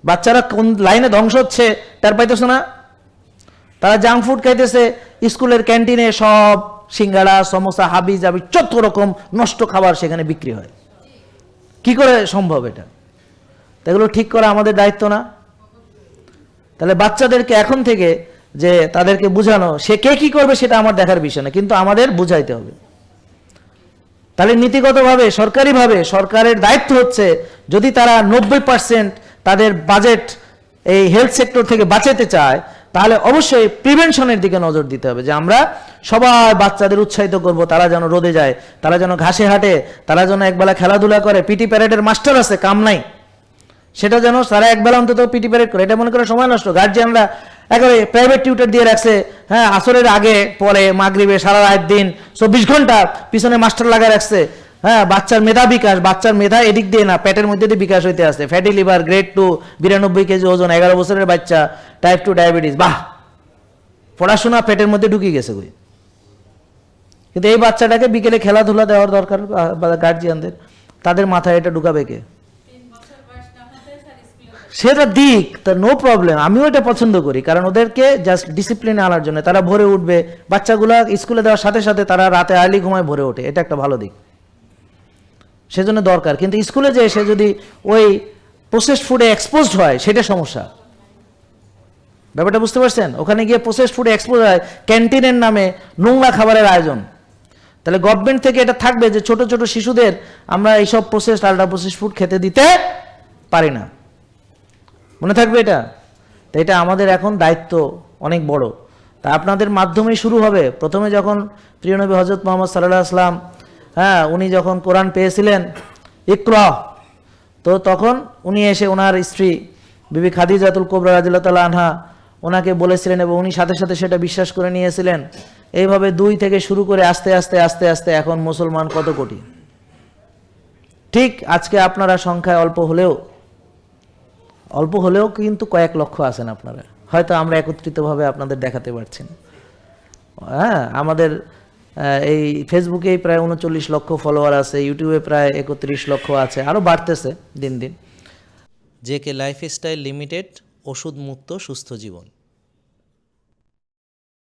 বাচ্চারা কোন লাইনে ধ্বংস হচ্ছে তার পাইতেছ না? তারা জাঙ্ক ফুড খাইতেছে, স্কুলের ক্যান্টিনে সব সিঙ্গাড়া, সমোসা, হাবি জাবি 14 রকম নষ্ট খাবার সেখানে বিক্রি হয়। কি করে সম্ভব এটা? এগুলো ঠিক করা আমাদের দায়িত্ব না? তাহলে বাচ্চাদেরকে এখন থেকে যে তাদেরকে বুঝানো, সে কে কি করবে সেটা আমার দেখার বিষয় না, কিন্তু আমাদের বুঝাইতে হবে। তাহলে নীতিগতভাবে সরকারিভাবে সরকারের দায়িত্ব হচ্ছে, যদি তারা 90% তাদের বাজেট এই হেলথ সেক্টর থেকে বাঁচাতে চায়, তাহলে অবশ্যই প্রিভেনশনের দিকে নজর দিতে হবে, যে আমরা সবাই বাচ্চাদের উৎসাহিত করব, তারা যেন রোদে যায়, তারা যেন ঘাসে হাঁটে, তারা যেন একবেলা খেলাধুলা করে। পিটি প্যারেডের মাস্টার আছে, কাম নাই, সেটা যেন তারা একবেলা অন্তত পিটি প্যারেড করে। এটা মনে করে সময় নষ্ট। গার্জিয়ানরা একেবারে প্রাইভেট টিউটর দিয়ে রাখছে, হ্যাঁ, আসরের আগে পরে মাগরিবে সারা রাত দিন 24 ঘন্টা পিছনে মাস্টার লাগায় রাখছে। হ্যাঁ, বাচ্চার মেধা বিকাশ, বাচ্চার মেধা এদিক দিয়ে না, পেটের মধ্যে দিয়ে বিকাশ হইতে আসছে। ফ্যাটি লিভার, গ্রেড 2, 92 কেজি ওজন, 11 বছরের বাচ্চা, টাইপ 2 ডায়াবেটিস। বাহ, পড়াশোনা পেটের মধ্যে ঢুকিয়ে গেছে কই। কিন্তু এই বাচ্চাটাকে বিকেলে খেলাধুলা দেওয়ার দরকার গার্জিয়ানদের। তাদের মাথায় এটা ঢুকাবে কে? সেটা দিক, তার নো প্রবলেম, আমিও এটা পছন্দ করি, কারণ ওদেরকে জাস্ট ডিসিপ্লিনে আনার জন্য। তারা ভোরে উঠবে, বাচ্চাগুলো স্কুলে দেওয়ার সাথে সাথে তারা রাতে আর্লি ঘুমায়, ভোরে ওঠে, এটা একটা ভালো দিক, সেজন্য দরকার। কিন্তু স্কুলে যে সে যদি ওই প্রসেসড ফুডে এক্সপোজড হয়, সেটা সমস্যা। ব্যাপারটা বুঝতে পারছেন? ওখানে গিয়ে প্রসেসড ফুডে এক্সপোজ হয়, ক্যান্টিনের নামে নোংরা খাবারের আয়োজন। তাহলে গভর্নমেন্ট থেকে এটা থাকবে যে ছোট ছোট শিশুদের আমরা এইসব প্রসেসড, আল্ট্রা প্রসেসড ফুড খেতে দিতে পারি না। মনে থাকবে এটা? তো এটা আমাদের এখন দায়িত্ব অনেক বড়। তা আপনাদের মাধ্যমেই শুরু হবে। প্রথমে যখন প্রিয় নবী হযরত মুহাম্মদ সাল্লাল্লাহু আলাইহি ওয়াসাল্লাম, হ্যাঁ, উনি যখন কোরআন পেয়েছিলেন, ইকরা, তো তখন উনি এসে ওনার স্ত্রী বিবি খাদিজাতুল কুবরা রাদিয়াল্লাহু তাআলা আনহা ওনাকে বলেছিলেন, এবং উনি সাথে সাথে সেটা বিশ্বাস করে নিয়েছিলেন। এইভাবে 2 থেকে শুরু করে আস্তে আস্তে আস্তে আস্তে এখন মুসলমান কত কোটি। ঠিক আজকে আপনারা সংখ্যায় অল্প হলেও কিন্তু কয়েক লক্ষ আছেন আপনারা, হয়তো আমরা একত্রিতভাবে আপনাদের দেখাতে পারছি না। হ্যাঁ, আমাদের এই ফেসবুকেই প্রায় 39 লক্ষ ফলোয়ার আছে, ইউটিউবে প্রায় 31 লক্ষ আছে, আরও বাড়তেছে দিন দিন। জেকে লাইফস্টাইল লিমিটেড, ওষুধ মুক্ত সুস্থ জীবন।